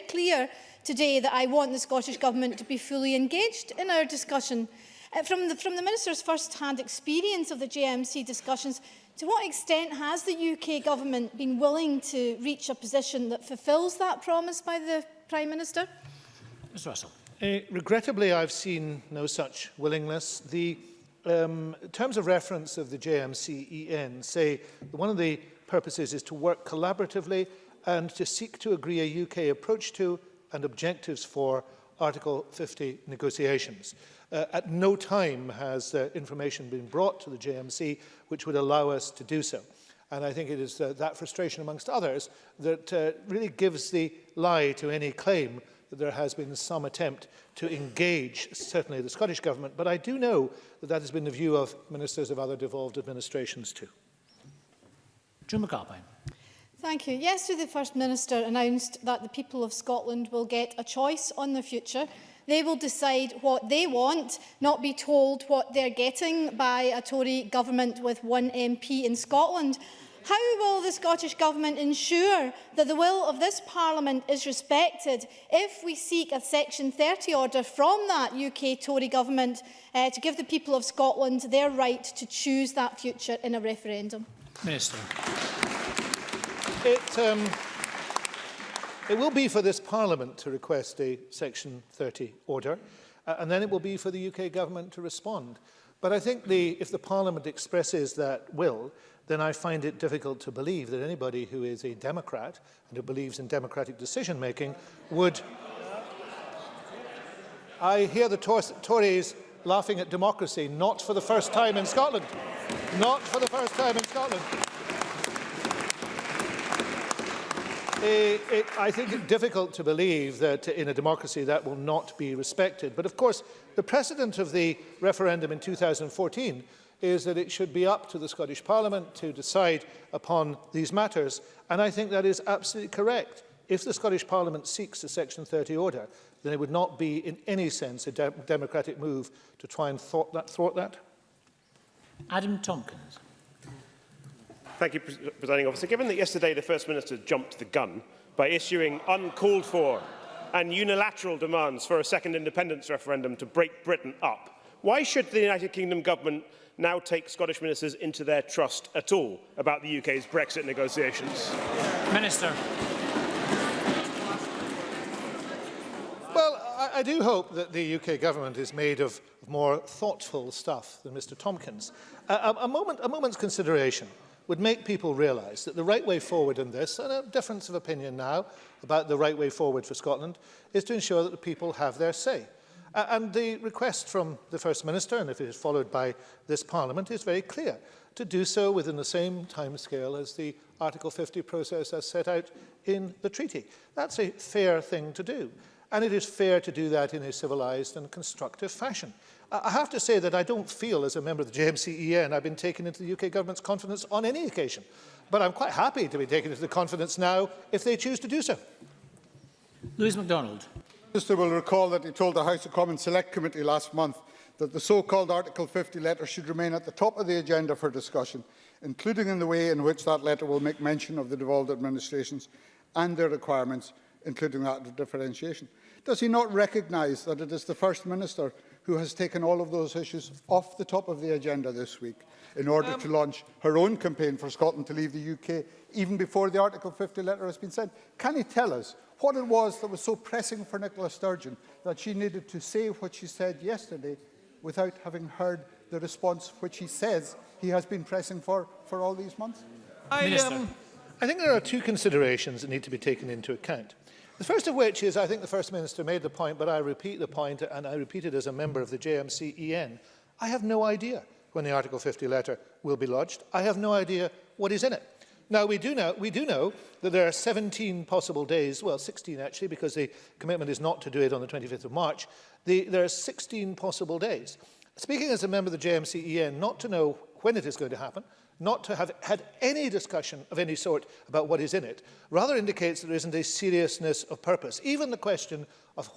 clear today that I want the Scottish Government to be fully engaged in our discussion. From the Minister's first-hand experience of the JMC discussions, to what extent has the UK Government been willing to reach a position that fulfils that promise by the Prime Minister? Mr Russell. Regrettably, I've seen no such willingness. The terms of reference of the JMC-EN say that one of the purposes is to work collaboratively and to seek to agree a UK approach to and objectives for Article 50 negotiations. At no time has information been brought to the JMC which would allow us to do so. And I think it is that frustration, amongst others, that really gives the lie to any claim that there has been some attempt to engage, certainly the Scottish Government. But I do know that that has been the view of ministers of other devolved administrations too. Joe McAlpine. Thank you. Yesterday, the First Minister announced that the people of Scotland will get a choice on their future. They will decide what they want, not be told what they're getting by a Tory government with one MP in Scotland. How will the Scottish Government ensure that the will of this Parliament is respected if we seek a Section 30 order from that UK Tory Government to give the people of Scotland their right to choose that future in a referendum? Minister. It will be for this Parliament to request a Section 30 order, and then it will be for the UK Government to respond. But I think if the Parliament expresses that will, then I find it difficult to believe that anybody who is a Democrat and who believes in democratic decision-making would... I hear the Tories laughing at democracy, not for the first time in Scotland. Not for the first time in Scotland. I think it's difficult to believe that in a democracy that will not be respected. But of course, the precedent of the referendum in 2014 is that it should be up to the Scottish Parliament to decide upon these matters. And I think that is absolutely correct. If the Scottish Parliament seeks a Section 30 order, then it would not be in any sense a democratic move to try and thwart that. Adam Tompkins. Thank you, Presiding Officer. Given that yesterday the First Minister jumped the gun by issuing uncalled for and unilateral demands for a second independence referendum to break Britain up, why should the United Kingdom Government now take Scottish ministers into their trust at all about the UK's Brexit negotiations? Minister. Well, I do hope that the UK Government is made of more thoughtful stuff than Mr Tompkins. A moment's consideration would make people realise that the right way forward in this, and a difference of opinion now about the right way forward for Scotland, is to ensure that the people have their say. And the request from the First Minister, and if it is followed by this Parliament, is very clear, to do so within the same timescale as the Article 50 process as set out in the treaty. That's a fair thing to do, and it is fair to do that in a civilised and constructive fashion. I have to say that I don't feel, as a member of the JMC-EN, I've been taken into the UK Government's confidence on any occasion. But I'm quite happy to be taken into the confidence now if they choose to do so. Lewis MacDonald. The Minister will recall that he told the House of Commons Select Committee last month that the so-called Article 50 letter should remain at the top of the agenda for discussion, including in the way in which that letter will make mention of the devolved administrations and their requirements, including that of differentiation. Does he not recognise that it is the First Minister who has taken all of those issues off the top of the agenda this week in order to launch her own campaign for Scotland to leave the UK, even before the Article 50 letter has been sent? Can he tell us what it was that was so pressing for Nicola Sturgeon that she needed to say what she said yesterday without having heard the response which he says he has been pressing for all these months? I think there are two considerations that need to be taken into account. The first of which is, I think the First Minister made the point, but I repeat the point, and I repeat it as a member of the JMC-EN. I have no idea when the Article 50 letter will be lodged. I have no idea what is in it. Now, we do know that there are 17 possible days, well, 16 actually, because the commitment is not to do it on the 25th of March. There are 16 possible days. Speaking as a member of the JMC-EN, not to know when it is going to happen, not to have had any discussion of any sort about what is in it, rather indicates that there isn't a seriousness of purpose. Even the question of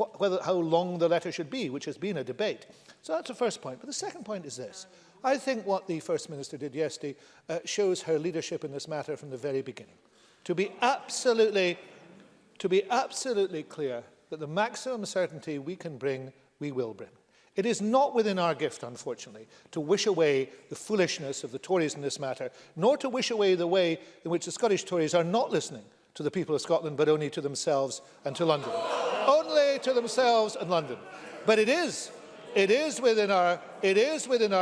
how long the letter should be, which has been a debate. So that's the first point. But the second point is this. I think what the First Minister did yesterday shows her leadership in this matter from the very beginning. To be absolutely to be absolutely clear that the maximum certainty we can bring, we will bring. It is not within our gift, unfortunately, to wish away the foolishness of the Tories in this matter, nor to wish away the way in which the Scottish Tories are not listening to the people of Scotland, but only to themselves and to London. Only to themselves and London. But it is within our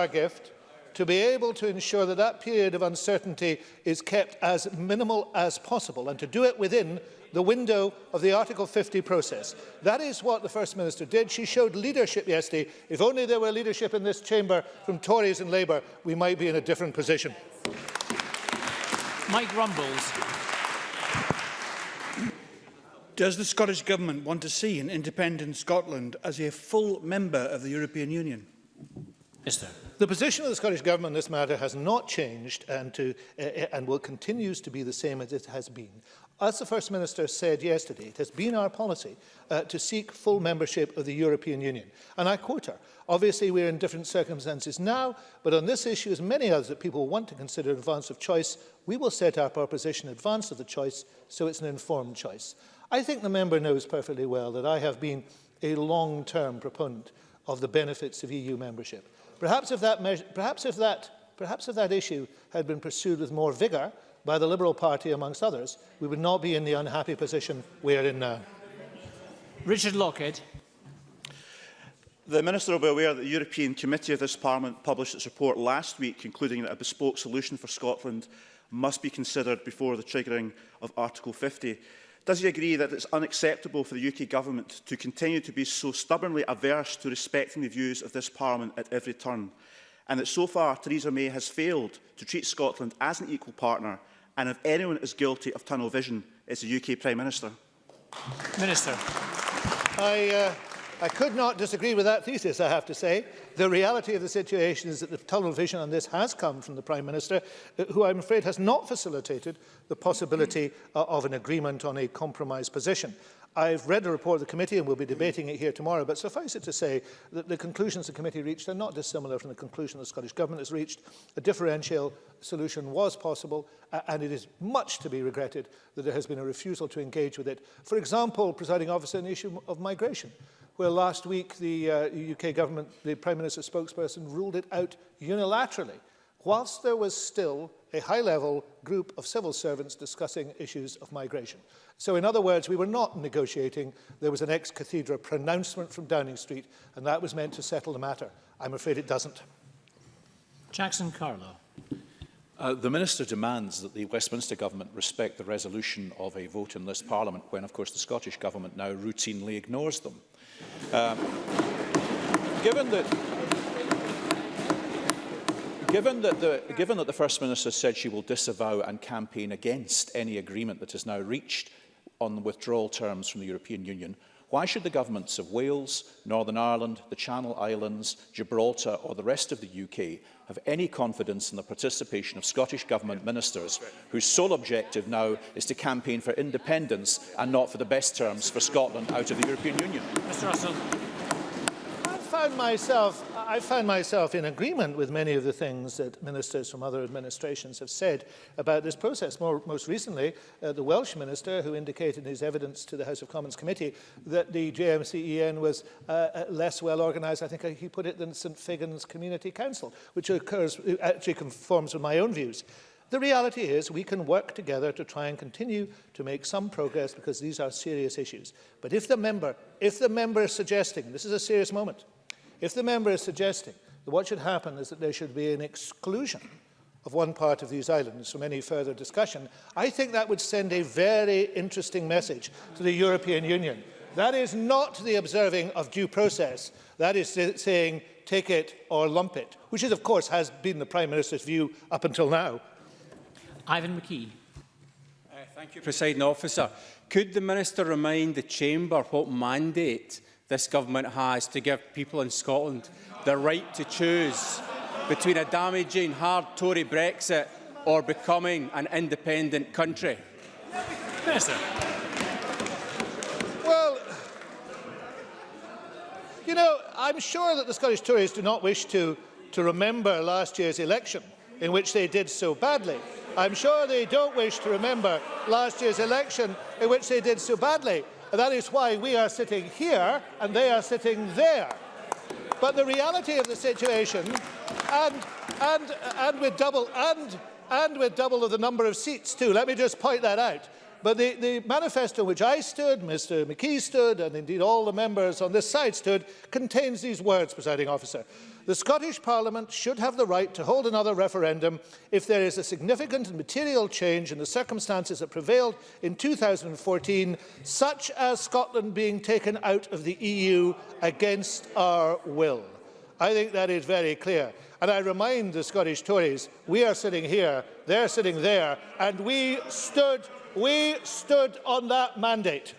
gift to be able to ensure that that period of uncertainty is kept as minimal as possible, and to do it within the window of the Article 50 process. That is what the First Minister did. She showed leadership yesterday. If only there were leadership in this chamber from Tories and Labour, we might be in a different position. Mike Rumbles. Does the Scottish Government want to see an independent Scotland as a full member of the European Union? Minister. The position of the Scottish Government on this matter has not changed and will continue to be the same as it has been. As the First Minister said yesterday, it has been our policy to seek full membership of the European Union. And I quote her, obviously we are in different circumstances now, but on this issue, as many others that people want to consider in advance of choice, we will set up our position in advance of the choice, so it's an informed choice. I think the member knows perfectly well that I have been a long-term proponent of the benefits of EU membership. Perhaps if that issue had been pursued with more vigour by the Liberal Party, amongst others, we would not be in the unhappy position we are in now. Richard Lockhead. The Minister will be aware that the European Committee of this Parliament published its report last week, concluding that a bespoke solution for Scotland must be considered before the triggering of Article 50. Does he agree that it's unacceptable for the UK Government to continue to be so stubbornly averse to respecting the views of this Parliament at every turn, and that so far Theresa May has failed to treat Scotland as an equal partner, and if anyone is guilty of tunnel vision, it's the UK Prime Minister? Minister. I could not disagree with that thesis, I have to say. The reality of the situation is that the tunnel vision on this has come from the Prime Minister, who I'm afraid has not facilitated the possibility of an agreement on a compromise position. I've read the report of the committee and we'll be debating it here tomorrow, but suffice it to say that the conclusions the committee reached are not dissimilar from the conclusion the Scottish Government has reached. A differential solution was possible, and it is much to be regretted that there has been a refusal to engage with it. For example, presiding officer, on the issue of migration, where last week the UK Government, the Prime Minister's spokesperson, ruled it out unilaterally, whilst there was still a high-level group of civil servants discussing issues of migration. So, in other words, we were not negotiating. There was an ex cathedra pronouncement from Downing Street, and that was meant to settle the matter. I'm afraid it doesn't. Jackson Carlow. The Minister demands that the Westminster Government respect the resolution of a vote in this Parliament when, of course, the Scottish Government now routinely ignores them. Given that the First Minister said she will disavow and campaign against any agreement that is now reached on the withdrawal terms from the European Union, why should the governments of Wales, Northern Ireland, the Channel Islands, Gibraltar or the rest of the UK have any confidence in the participation of Scottish Government ministers whose sole objective now is to campaign for independence and not for the best terms for Scotland out of the European Union? Mr Russell. I found myself in agreement with many of the things that ministers from other administrations have said about this process. Most recently, the Welsh minister, who indicated in his evidence to the House of Commons Committee that the JMCEN was less well organised, I think he put it, than St Figgins Community Council, which actually conforms with my own views. The reality is we can work together to try and continue to make some progress, because these are serious issues. But if the member is suggesting, and this is a serious moment, if the member is suggesting that what should happen is that there should be an exclusion of one part of these islands from any further discussion, I think that would send a very interesting message to the European Union. That is not the observing of due process. That is saying take it or lump it, which is, of course, has been the Prime Minister's view up until now. Ivan McKee. Thank you, Presiding Officer. Could the Minister remind the Chamber what mandate this Government has to give people in Scotland the right to choose between a damaging, hard Tory Brexit or becoming an independent country? Minister. Well, you know, I'm sure that the Scottish Tories do not wish to remember last year's election, in which they did so badly. I'm sure they don't wish to remember last year's election in which they did so badly. And that is why we are sitting here and they are sitting there. But the reality of the situation, and with double of the number of seats too, let me just point that out. But the manifesto which I stood, Mr McKee stood, and indeed all the members on this side stood, contains these words, Presiding Officer. The Scottish Parliament should have the right to hold another referendum if there is a significant and material change in the circumstances that prevailed in 2014, such as Scotland being taken out of the EU against our will. I think that is very clear. And I remind the Scottish Tories, we are sitting here, they're sitting there, and we stood on that mandate.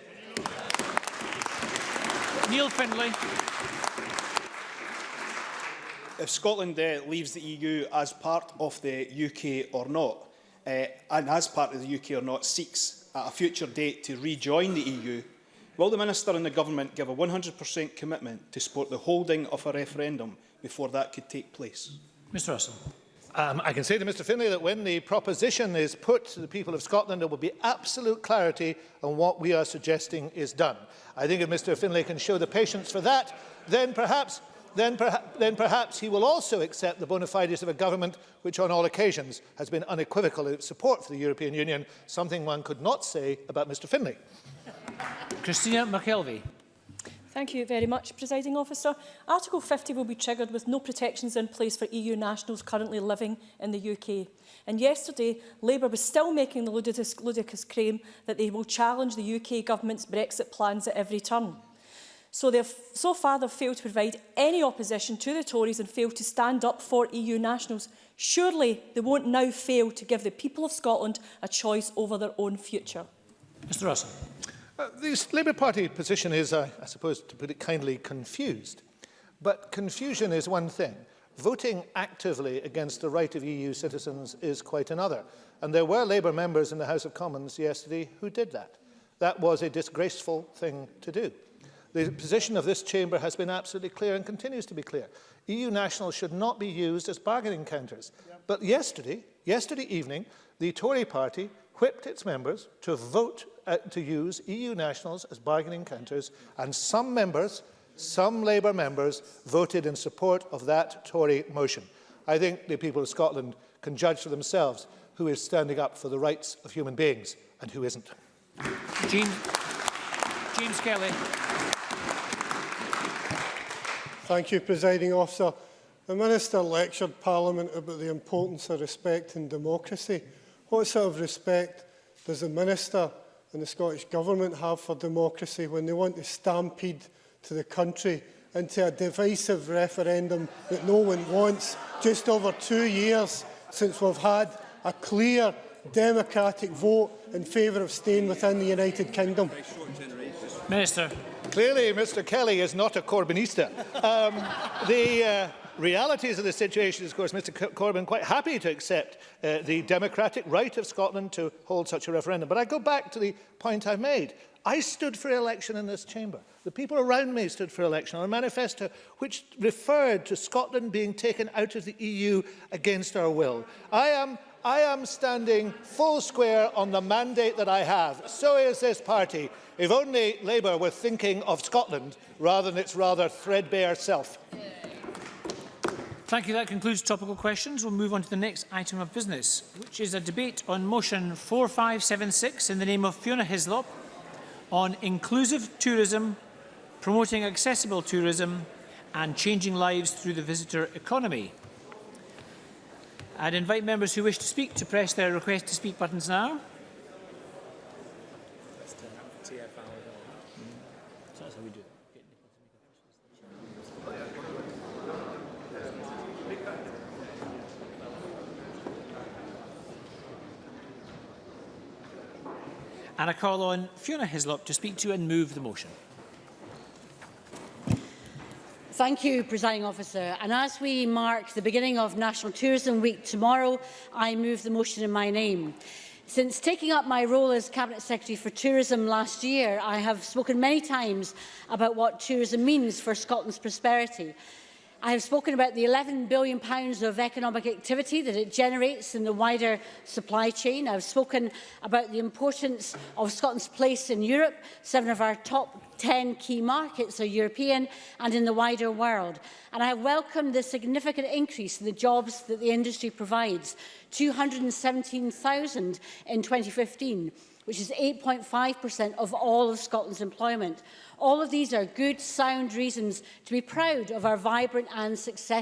Neil Findlay. If Scotland leaves the EU as part of the UK or not, and as part of the UK or not, seeks at a future date to rejoin the EU, will the Minister and the Government give a 100% commitment to support the holding of a referendum before that could take place? Mr Russell. I can say to Mr Findlay that when the proposition is put to the people of Scotland, there will be absolute clarity on what we are suggesting is done. I think if Mr Findlay can show the patience for that, then perhaps he will also accept the bona fides of a government which on all occasions has been unequivocal in its support for the European Union, something one could not say about Mr Findlay. Christina McKelvey. Thank you very much, Presiding Officer. Article 50 will be triggered with no protections in place for EU nationals currently living in the UK. And yesterday, Labour was still making the ludicrous claim that they will challenge the UK government's Brexit plans at every turn. So far, they've failed to provide any opposition to the Tories and failed to stand up for EU nationals. Surely they won't now fail to give the people of Scotland a choice over their own future. Mr Russell. The Labour Party position is, I suppose, to put it kindly, confused. But confusion is one thing. Voting actively against the right of EU citizens is quite another. And there were Labour members in the House of Commons yesterday who did that. That was a disgraceful thing to do. The position of this chamber has been absolutely clear and continues to be clear. EU nationals should not be used as bargaining counters. But yesterday evening, the Tory party whipped its members to vote to use EU nationals as bargaining counters, and some Labour members, voted in support of that Tory motion. I think the people of Scotland can judge for themselves who is standing up for the rights of human beings and who isn't. James Kelly. Thank you, Presiding Officer. The Minister lectured Parliament about the importance of respect and democracy. What sort of respect does the Minister and the Scottish Government have for democracy when they want to stampede to the country into a divisive referendum that no one wants, just over 2 years since we've had a clear democratic vote in favour of staying within the United Kingdom? Minister. Clearly, Mr Kelly is not a Corbynista. The realities of the situation is, of course, Mr Corbyn quite happy to accept the democratic right of Scotland to hold such a referendum. But I go back to the point I made. I stood for election in this chamber. The people around me stood for election on a manifesto which referred to Scotland being taken out of the EU against our will. I am standing full square on the mandate that I have. So is this party. If only Labour were thinking of Scotland rather than its rather threadbare self. Thank you. That concludes topical questions. We'll move on to the next item of business, which is a debate on motion 4576 in the name of Fiona Hislop on inclusive tourism, promoting accessible tourism and changing lives through the visitor economy. I'd invite members who wish to speak to press their request to speak buttons now. And I call on Fiona Hislop to speak to and move the motion. Thank you, Presiding Officer. And as we mark the beginning of National Tourism Week tomorrow, I move the motion in my name. Since taking up my role as Cabinet Secretary for Tourism last year, I have spoken many times about what tourism means for Scotland's prosperity. I have spoken about the £11 billion of economic activity that it generates in the wider supply chain. I have spoken about the importance of Scotland's place in Europe. 7 of our top 10 key markets are European and in the wider world. And I have welcomed the significant increase in the jobs that the industry provides, 217,000 in 2015, which is 8.5% of all of Scotland's employment. All of these are good, sound reasons to be proud of our vibrant and successful